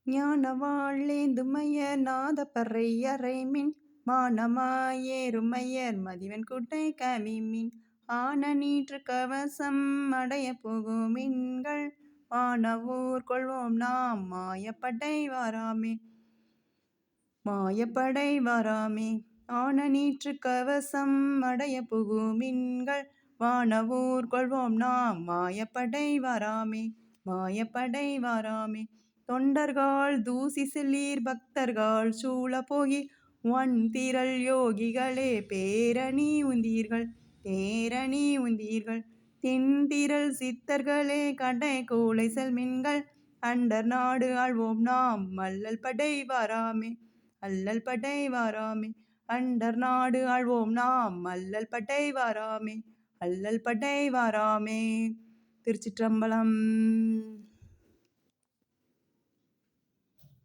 ஞானவாழேந்துமையர் நாதப்பறை யறைமின் மானமாயேறுமையர் மதிவன் குட்டை கவிமின் ஆன நீற்று கவசம் அடையப் புகுமின்கள் வானவூர் கொள்வோம் நாம் மாயப்படை வாராமே. மாயப்படை வாராமே ஆன நீற்று கவசம் அடையப் புகுமின்கள் வானவூர் கொள்வோம் நாம் மாயப்படை வாராமே. மாயப்படை வாராமே தொண்டர்காள் தூசி செல்லீர் பக்தர்காள் சூழப் போகீர் வன்திரள் யோகிகளே பேரணி உந்தீர்கள். பேரணி உந்தீர்கள் தென்திரள் சித்தர்களே கடைக்கூலை செல்மின்கள் அண்டர் நாடு ஆள்வோம் நாம் அல்லல் படை வாராமே. அல்லல் படை வாராமே அண்டர் நாடு ஆள்வோம் நாம் அல்லல் படை வாராமே. அல்லல் படை வாராமே. திருச்சிற்றம்பலம்.